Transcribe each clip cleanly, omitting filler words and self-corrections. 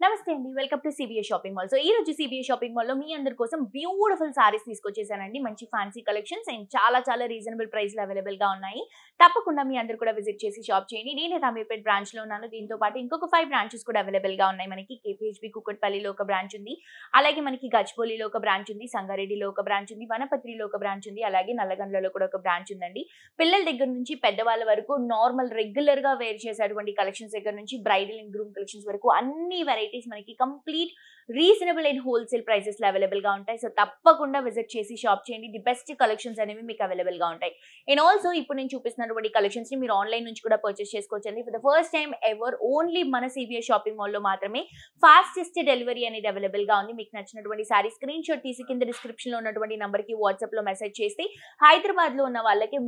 నమస్తే అండి. Welcome to CBS shopping mall. ఈ రోజు సిబిఎస్ షాపింగ్ మాల్ లో మీ అందరి కోసం బ్యూటిఫుల్ సారీస్ తీసుకొచ్చేసానండి. మంచి ఫ్యాన్సీ కలెక్షన్స్ అండ్ చాలా రీజనబుల్ ప్రైస్ లో అవైలబుల్ గా ఉన్నాయి. తప్పకుండా మీ అందరూ కూడా విజిట్ చేసి షాప్ చేయండి. నేను రామీర్పేట్ బ్రాంచ్ లో ఉన్నాను. దీంతో పాటు ఇంకొక 5 బ్రాంచెస్ కూడా అవైలబుల్ గా ఉన్నాయి. మనకి కేపీహెచ్బి కుక్కట్పల్లిలో ఒక బ్రాంచ్ ఉంది. అలాగే మనకి గచ్చిబౌలిలో ఒక బ్రాంచ్ ఉంది. సంగారెడ్డిలో ఒక బ్రాంచ్ ఉంది. వనపత్రిలో ఒక బ్రాంచ్ ఉంది. అలాగే నల్లగండ్లలో కూడా ఒక బ్రాంచ్ ఉందండి. పిల్లల దగ్గర నుంచి పెద్దవాళ్ళ వరకు నార్మల్ రెగ్యులర్ గా వేర్ చేసేటువంటి కలెక్షన్స్ దగ్గర నుంచి బ్రైడల్ అండ్ గ్రూమ్ కలెక్షన్స్ వరకు అన్ని వెరైటీస్ మనకి complete reasonable and wholesale prices లో అవైలబుల్ గా ఉంటాయి. సో తప్పకుండా విజిట్ చేసి షాప్ చేయండి. ది బెస్ట్ కలెక్షన్స్ అనేవి మీకు అవైలబుల్ గా ఉంటాయి. అండ్ ఆల్సో ఇప్పుడు నేను చూపిస్తున్నటువంటి కలెక్షన్స్ ని మీరు ఆన్లైన్ నుంచి కూడా పర్చేస్ చేసుకోవచ్చండి. For the first time ever only మన సిబిఎస్ షాపింగ్ మాల్ లో మాత్రమే ఫాస్టెస్ట్ డెలివరీ అనేది అవైలబుల్ గా ఉంది. మీకు నచ్చినటువంటి సారీ స్క్రీన్ షాట్ తీసి కింద డిస్క్రిప్షన్ లో ఉన్నటువంటి నంబర్ కి వాట్సాప్ లో మెసేజ్ చేసి హైదరాబాద్ లో ఉన్న వాళ్ళకి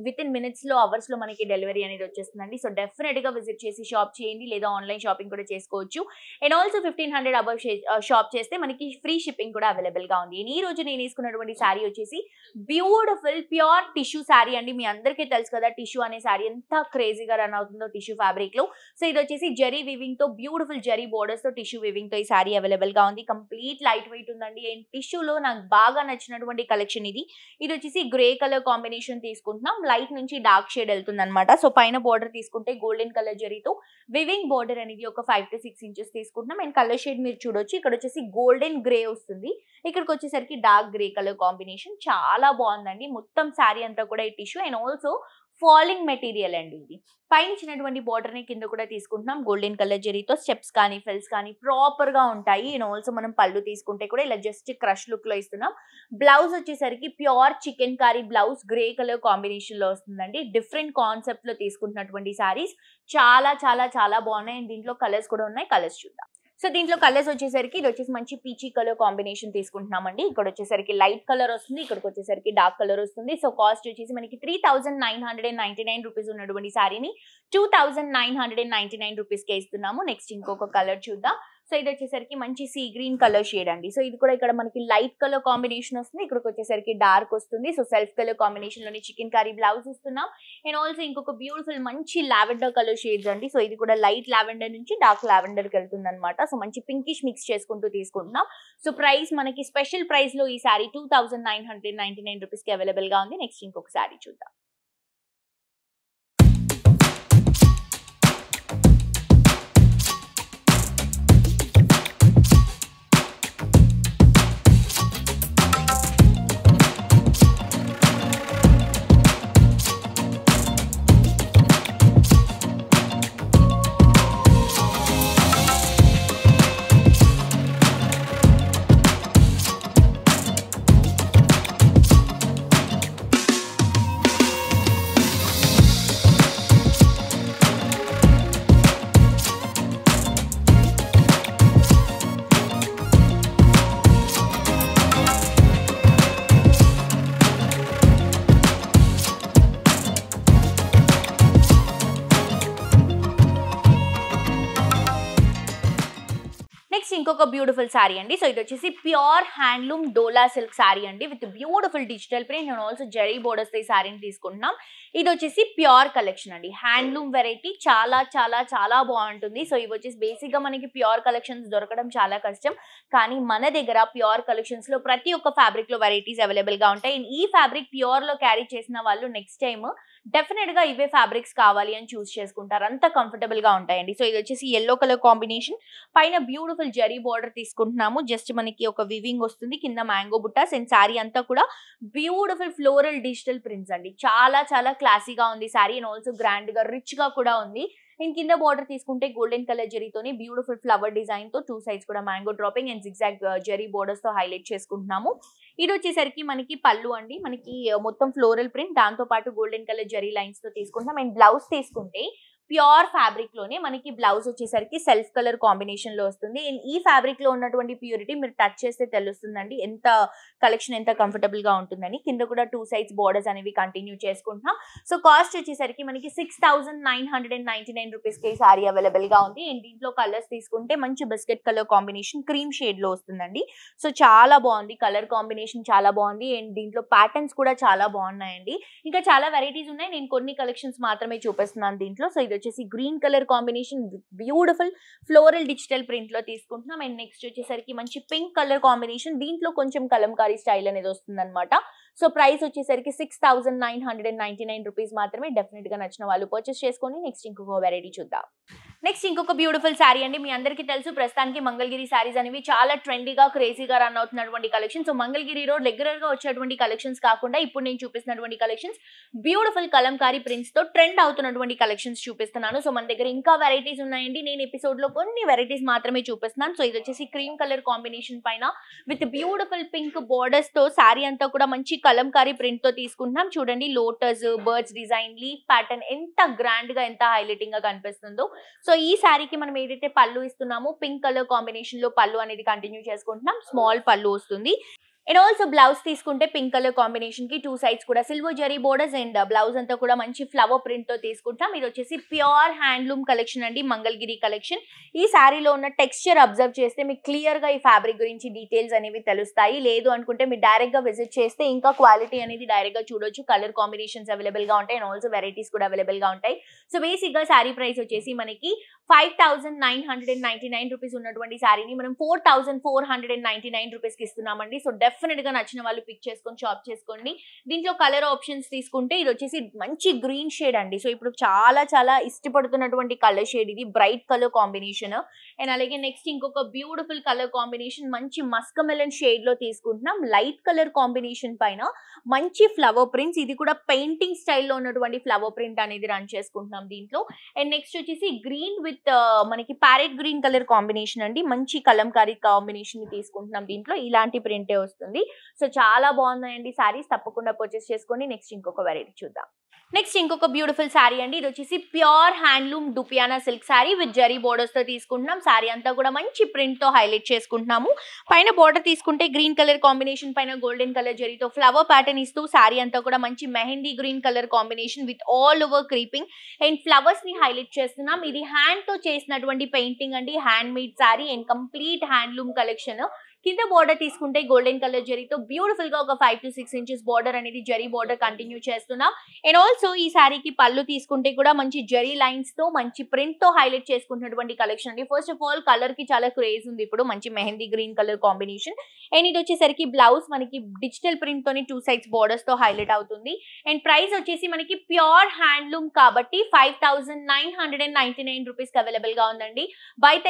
విత్ ఇన్ మినిట్స్ లో అవర్స్ లో మనకి డెలివరీ అనేది వచ్చేస్తుందండి. సో డెఫినెట్ గా విజిట్ చేసి షాప్ చేయండి, లేదా ఆన్లైన్ షాపింగ్ కూడా చేసుకోవచ్చు. అండ్ ఆల్సో 1500 అబవ్ షాప్ చేస్తే మనకి ఫ్రీ షిప్పింగ్ కూడా అవైలబుల్ గా ఉంది. ఈ రోజు నేను తీసుకున్నటువంటి సారీ వచ్చేసి బ్యూటిఫుల్ ప్యూర్ టిష్యూ సారీ అండి. మీ అందరికీ తెలుసు కదా టిష్యూ అనే సారీ ఎంత క్రేజీగా రన్ అవుతుందో టిష్యూ ఫ్యాబ్రిక్ లో. సో ఇది వచ్చేసి జరీ వీవింగ్ తో బ్యూటిఫుల్ జరీ బోర్డర్స్ తో టిష్యూ వీవింగ్ తో ఈ సారీ అవైలబుల్ గా ఉంది. కంప్లీట్ లైట్ వెయిట్ ఉందండి. అండ్ టిష్యూలో నాకు బాగా నచ్చినటువంటి కలెక్షన్ ఇది వచ్చేసి గ్రే కలర్ కాంబినేషన్ తీసుకుంటున్నాం. లైట్ నుంచి డార్క్ షేడ్ వెళ్తుంది అనమాట. సో పైన బోర్డర్ తీసుకుంటే గోల్డెన్ కలర్ జరీతో వివింగ్ బోర్డర్ అనేది ఒక 5 to 6 ఇంచెస్ తీసుకుంటున్నాం. అండ్ కలర్ షేడ్ మీరు చూడొచ్చు. ఇక్కడ వచ్చేసి గోల్డెన్ గ్రే వస్తుంది. ఇక్కడికి వచ్చేసరికి డార్క్ గ్రే కలర్ కాంబినేషన్ చాలా బాగుందండి. మొత్తం శారీ అంతా కూడా ఈ tissue and also falling material అండి. ఇది పైన ఇచ్చినటువంటి బార్డర్ ని కింద కూడా తీసుకుంటున్నాం. గోల్డెన్ కలర్ జరీతో స్టెప్స్ కానీ ఫెల్స్ కానీ ప్రాపర్ గా ఉంటాయి. అండ్ ఆల్సో మనం పళ్ళు తీసుకుంటే కూడా ఇలా జస్ట్ క్రష్ లుక్ లో ఇస్తున్నాం. బ్లౌజ్ వచ్చేసరికి pure chikankari blouse grey colour combination లో వస్తుందండి. డిఫరెంట్ కాన్సెప్ట్ లో తీసుకుంటున్నటువంటి సారీస్ చాలా బాగున్నాయి. అండ్ దీంట్లో కలర్స్ కూడా ఉన్నాయి. కలర్స్ చూద్దాం. సో దీంట్లో కలర్స్ వచ్చేసరికి ఇది వచ్చేసి మంచి పీచీ కలర్ కాంబినేషన్ తీసుకుంటున్నామండి. ఇక్కడ వచ్చేసరికి లైట్ కలర్ వస్తుంది. ఇక్కడికి వచ్చేసరికి డార్క్ కలర్ వస్తుంది. సో కాస్ట్ వచ్చేసి మనకి 3999 రూపీస్ ఉన్నటువంటి సారీని 2999 రూపీస్ కే ఇస్తున్నాము. నెక్స్ట్ ఇంకొక కలర్ చూద్దాం. సో ఇది వచ్చేసరికి మంచి సీ గ్రీన్ కలర్ షేడ్ అండి. సో ఇది కూడా ఇక్కడ మనకి లైట్ కలర్ కాంబినేషన్ వస్తుంది. ఇక్కడికి వచ్చేసరికి డార్క్ వస్తుంది. సో సెల్ఫ్ కలర్ కాంబినేషన్ లోని చికెన్ కర్రీ బ్లౌజ్ ఇస్తున్నాం. అండ్ ఆల్సో ఇంకొక బ్యూటిఫుల్ మంచి లావెండర్ కలర్ షేడ్స్ అండి. సో ఇది కూడా లైట్ లావెండర్ నుంచి డార్క్ లావెండర్ కి వెళ్తుంది అనమాట. సో మంచి పింకిష్ మిక్స్ చేసుకుంటూ తీసుకుంటున్నాం. సో ప్రైస్ మనకి స్పెషల్ ప్రైస్ లో ఈ సారీ 2999 రూపీస్ కి అవైలబుల్ గా ఉంది. నెక్స్ట్ ఇంకొక సారీ చూద్దాం. నెక్స్ట్ ఇంకొక బ్యూటిఫుల్ సారీ అండి. సో ఇది వచ్చేసి ప్యూర్ హ్యాండ్లూమ్ డోలా సిల్క్ సారీ అండి with beautiful digital print and also zari borders ఈ సారీని తీసుకుంటున్నాం. ఇది వచ్చేసి ప్యూర్ కలెక్షన్ అండి. హ్యాండ్లూమ్ వెరైటీ చాలా బాగుంటుంది. సో ఇవి వచ్చేసి బేసిక్ గా మనకి ప్యూర్ కలెక్షన్స్ దొరకడం చాలా కష్టం. కానీ మన దగ్గర ప్యూర్ కలెక్షన్స్ లో ప్రతి ఒక్క ఫ్యాబ్రిక్ లో వెరైటీస్ అవైలబుల్ గా ఉంటాయి. ఈ ఫ్యాబ్రిక్ ప్యూర్ లో క్యారీ చేసిన వాళ్ళు నెక్స్ట్ టైం డెఫినెట్ గా ఇవే ఫ్యాబ్రిక్స్ కావాలి అని చూస్ చేసుకుంటారు. అంత కంఫర్టబుల్ గా ఉంటాయండి. సో ఇది వచ్చేసి ఎల్లో కలర్ కాంబినేషన్ పైన బ్యూటిఫుల్ జరీ బార్డర్ తీసుకుంటున్నాము. జస్ట్ మనకి ఒక వివింగ్ వస్తుంది. కింద మ్యాంగో బుట్టాస్ అండ్ సారీ అంతా కూడా బ్యూటిఫుల్ ఫ్లోరల్ డిజిటల్ ప్రింట్స్ అండి. చాలా క్లాసీగా ఉంది సారీ అండ్ ఆల్సో గ్రాండ్ గా రిచ్ గా కూడా ఉంది. అండ్ కింద బార్డర్ తీసుకుంటే గోల్డెన్ కలర్ జరీతోని బ్యూటిఫుల్ ఫ్లవర్ డిజైన్ తో 2 సైడ్స్ కూడా mango dropping and zigzag zari borders తో హైలైట్ చేసుకుంటున్నాము. ఇది వచ్చేసరికి మనకి పళ్ళు అండి. మనకి మొత్తం ఫ్లోరల్ ప్రింట్ దాంతో పాటు గోల్డెన్ కలర్ జరీ లైన్స్ తో తీసుకుంటాం. అండ్ బ్లౌజ్ తీసుకుంటే ప్యూర్ ఫ్యాబ్రిక్ లోనే మనకి బ్లౌజ్ వచ్చేసరికి సెల్ఫ్ కలర్ కాంబినేషన్ లో వస్తుంది. అండ్ ఈ ఫ్యాబ్రిక్ లో ఉన్నటువంటి ప్యూరిటీ మీరు టచ్ చేస్తే తెలుస్తుందండి ఎంత కలెక్షన్ ఎంత కంఫర్టబుల్ గా ఉంటుందని. కింద కూడా 2 సైడ్స్ బోర్డర్స్ అనేవి కంటిన్యూ చేసుకుంటున్నాం. సో కాస్ట్ వచ్చేసరికి మనకి 6999 రూపీస్ కి సారీ అవైలబుల్ గా ఉంది. అండ్ దీంట్లో కలర్స్ తీసుకుంటే మంచి biscuit colour combination cream shade లో వస్తుందండి. సో చాలా బాగుంది. కలర్ కాంబినేషన్ చాలా బాగుంది. అండ్ దీంట్లో ప్యాటర్న్స్ కూడా చాలా బాగున్నాయండి. ఇంకా చాలా వెరైటీస్ ఉన్నాయి. నేను కొన్ని కలెక్షన్స్ మాత్రమే చూపిస్తున్నాను దీంట్లో. సో ఇది వచ్చేసి green colour combination beautiful floral digital print లో తీసుకుంటున్నాం. అండ్ నెక్స్ట్ వచ్చేసరికి మంచి పింక్ కలర్ కాంబినేషన్, దీంట్లో కొంచెం కలంకారీ స్టైల్ అనేది వస్తుంది అనమాట. సో ప్రైస్ వచ్చేసరికి 6,999 రూపీస్ మాత్రమే. డెఫినెట్ గా నచ్చిన వాళ్ళు పర్చేస్ చేసుకోండి. నెక్స్ట్ ఇంకొక వెరైటీ చూద్దాం. నెక్స్ట్ ఇంకొక బ్యూటిఫుల్ శారీ అండి. మీ అందరికీ తెలుసు ప్రస్తుతానికి మంగళగిరి శారీస్ అనేవి చాలా ట్రెండీగా క్రేజీగా రన్ అవుతున్నటువంటి కలెక్షన్. సో మంగళగిరిలో రెగ్యులర్ గా వచ్చేటువంటి కలెక్షన్స్ కాకుండా ఇప్పుడు నేను చూపిస్తున్నటువంటి కలెక్షన్స్ బ్యూటిఫుల్ కలంకారీ ప్రింట్స్ తో ట్రెండ్ అవుతున్నటువంటి కలెక్షన్స్ చూపిస్తున్నాను. సో మన దగ్గర ఇంకా వెరైటీస్ ఉన్నాయండి. నేను ఎపిసోడ్ లో కొన్ని వెరైటీస్ మాత్రమే చూపిస్తున్నాను. సో ఇది వచ్చేసి క్రీమ్ కలర్ కాంబినేషన్ పైన విత్ బ్యూటిఫుల్ పింక్ బోర్డర్స్ తో శారీ అంతా కూడా మంచి కలంకారీ ప్రింట్ తో తీసుకుంటున్నాం. చూడండి lotus, birds design, leaf pattern ఎంత గ్రాండ్ గా ఎంత హైలైటింగ్ గా కనిపిస్తుందో. సో ఈ శారీకి మనం ఏదైతే పళ్ళు ఇస్తున్నామో పింక్ కలర్ కాంబినేషన్ లో పళ్ళు అనేది కంటిన్యూ చేసుకుంటున్నాం. స్మాల్ పళ్ళు వస్తుంది. అండ్ ఆల్సో బ్లౌజ్ తీసుకుంటే పింక్ కలర్ కాంబినేషన్ కి 2 సైడ్స్ కూడా silver zari borders and blouse అంతా కూడా మంచి ఫ్లవర్ ప్రింట్ తో తీసుకుంటాం. ఇది వచ్చేసి ప్యూర్ హ్యాండ్లూమ్ కలెక్షన్ అండి, మంగళగిరి కలెక్షన్. ఈ శారీలో ఉన్న టెక్స్చర్ అబ్జర్వ్ చేస్తే మీకు క్లియర్ గా ఈ ఫ్యాబ్రిక్ గురించి డీటెయిల్స్ అనేవి తెలుస్తాయి. లేదు అనుకుంటే మీరు డైరెక్ట్ గా విజిట్ చేస్తే ఇంకా క్వాలిటీ అనేది డైరెక్ట్ గా చూడొచ్చు. కలర్ కాంబినేషన్స్ అవైలబుల్ గా ఉంటాయి అండ్ ఆల్సో వెరైటీస్ కూడా అవైలబుల్ గా ఉంటాయి. సో బేసిక్ గా శారీ ప్రైస్ వచ్చేసి మనకి 5,999 రూపీస్ ఉన్నటువంటి శారీని మనం 4,499 రూపీస్ కి ఇస్తున్నామండి. సో డెఫినెట్ గా నచ్చిన వాళ్ళు పిక్ చేసుకొని షాప్ చేసుకోండి. దీంట్లో కలర్ ఆప్షన్స్ తీసుకుంటే ఇది వచ్చేసి మంచి గ్రీన్ షేడ్ అండి. సో ఇప్పుడు చాలా చాలా ఇష్టపడుతున్నటువంటి కలర్ షేడ్ ఇది, బ్రైట్ కలర్ కాంబినేషన్. అండ్ అలాగే నెక్స్ట్ ఇంకొక బ్యూటిఫుల్ కలర్ కాంబినేషన్ మంచి మస్క్ మెలన్ షేడ్ లో తీసుకుంటున్నాం. లైట్ కలర్ కాంబినేషన్ పైన మంచి ఫ్లవర్ ప్రింట్స్, ఇది కూడా పెయింటింగ్ స్టైల్లో ఉన్నటువంటి ఫ్లవర్ ప్రింట్ అనేది రన్ చేసుకుంటున్నాం దీంట్లో. అండ్ నెక్స్ట్ వచ్చేసి గ్రీన్ విత్ మనకి ప్యారెట్ గ్రీన్ కలర్ కాంబినేషన్ అండి, మంచి కలంకారీ కాంబినేషన్ తీసుకుంటున్నాం. దీంట్లో ఇలాంటి ప్రింటే వస్తుంది. సో చాలా బాగున్నాయండి సారీస్, తప్పకుండా పర్చేస్ చేసుకోండి. నెక్స్ట్ ఇంకొక వెరైటీ చూద్దాం. నెక్స్ట్ ఇంకొక బ్యూటిఫుల్ శారీ అండి. ఇది వచ్చేసి ప్యూర్ హ్యాండ్లూమ్ డుపియానా silk sari with zari borders తో తీసుకుంటున్నాం. శారీ అంతా కూడా మంచి ప్రింట్ తో హైలైట్ చేసుకుంటున్నాము. పైన బోర్డర్ తీసుకుంటే గ్రీన్ కలర్ కాంబినేషన్ పైన గోల్డెన్ కలర్ జరీతో ఫ్లవర్ ప్యాటర్న్ ఇస్తూ శారీ అంతా కూడా మంచి mehndi green colour combination with all over creeping and flowers ని హైలైట్ చేస్తున్నాం. ఇది హ్యాండ్ తో చేసినటువంటి పెయింటింగ్ అండి, hand made sari and complete handloom collection. కింద బోర్డర్ తీసుకుంటే గోల్డెన్ కలర్ జరీతో బ్యూటిఫుల్ గా ఒక 5 to 6 ఇంచెస్ బోర్డర్ అనేది జరీ బోర్డర్ కంటిన్యూ చేస్తున్నాం. అండ్ ఆల్సో ఈ శారీకి పళ్ళు తీసుకుంటే కూడా మంచి జరీ లైన్స్ తో మంచి ప్రింట్ తో హైలైట్ చేసుకుంటున్నటువంటి కలెక్షన్ అండి. ఫస్ట్ ఆఫ్ ఆల్ కలర్ కి చాలా క్రేజ్ ఉంది ఇప్పుడు, మంచి mehndi green colour combination. And ఇది వచ్చేసరికి బ్లౌజ్ మనకి డిజిటల్ ప్రింట్ తోని 2 సైడ్స్ బోర్డర్స్ తో హైలైట్ అవుతుంది. అండ్ ప్రైస్ వచ్చేసి మనకి ప్యూర్ హ్యాండ్లూమ్ కాబట్టి 5,999 రూపీస్ కి అవైలబుల్ గా ఉందండి. బయట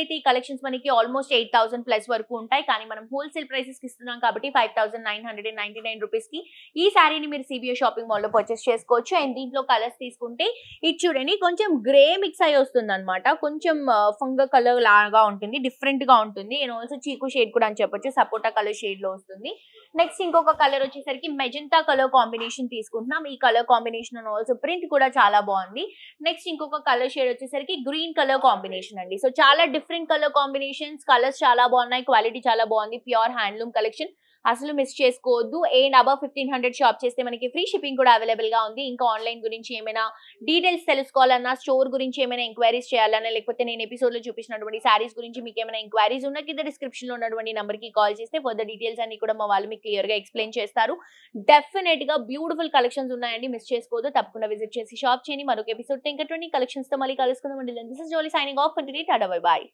అయితే ఈ కలెక్షన్స్ మనకి ఆల్మోస్ట్ 8,000 ప్లస్ వరకు ఉంటాయి, కానీ మనం హోల్సేల్ ప్రైసెస్ కి ఇస్తున్నాం కాబట్టి 5,999 రూపీస్ కి ఈ శారీని మీరు సిబిఐ షాపింగ్ మాల్ లో పర్చేస్ చేసుకోవచ్చు. అండ్ దీంట్లో కలర్స్ తీసుకుంటే ఇది చూడండి కొంచెం గ్రే మిక్స్ అయి వస్తుంది అనమాట, కొంచెం ఫంగ కలర్ లాగా ఉంటుంది, డిఫరెంట్ గా ఉంటుంది. అండ్ ఆల్సో చీకు షేడ్ కూడా అని చెప్పొచ్చు, సపోటా కలర్ షేడ్ లో వస్తుంది. నెక్స్ట్ ఇంకొక కలర్ వచ్చేసరికి మెజెంటా కలర్ కాంబినేషన్ తీసుకుంటున్నాం. ఈ colour combination and also print కూడా చాలా బాగుంది. నెక్స్ట్ ఇంకొక కలర్ షేడ్ వచ్చేసరికి గ్రీన్ కలర్ కాంబినేషన్ అండి. సో చాలా డిఫరెంట్ కలర్ కాంబినేషన్స్, కలర్స్ చాలా బాగున్నాయి, క్వాలిటీ చాలా బాగుంది. ప్యూర్ హ్యాండ్లూమ్ కలెక్షన్ అసలు మిస్ చేసుకోవద్దు. అండ్ అబవ్ 1,500 షాప్ చేస్తే మనకి ఫ్రీ షిప్పింగ్ కూడా అవైలబుల్ గా ఉంది. ఇంకా ఆన్లైన్ గురించి ఏమైనా డీటెయిల్స్ తెలుసుకోవాలన్నా, స్టోర్ గురించి ఏమైనా ఎంక్వైరీస్ చేయాలన్నా, లేకపోతే నేను ఎపిసోడ్ లో చూపించినటువంటి సారీస్ గురించి మీకు ఏమైనా ఎంక్వైరీస్ ఉన్నా కింద డిస్క్రిప్షన్ లో ఉన్నటువంటి నెంబర్ కి కాల్ చేస్తే ఫర్దర్ డీటెయిల్స్ అన్ని కూడా మా వాళ్ళు మీకు క్లియర్ గా ఎక్స్ప్లెయిన్ చేస్తారు. డెఫినెట్ గా బ్యూటిఫుల్ కలెక్షన్స్ ఉన్నాయండి, మిస్ చేసుకోవద్దు. తప్పకుండా విజిట్ చేసి షాప్ చేయండి. మరొక ఎపిసోడ్ ఇంకా 20 కలెక్షన్స్ తో మళ్ళీ కలుసుకుందాం. This is Jolly signing off. Tata bye by.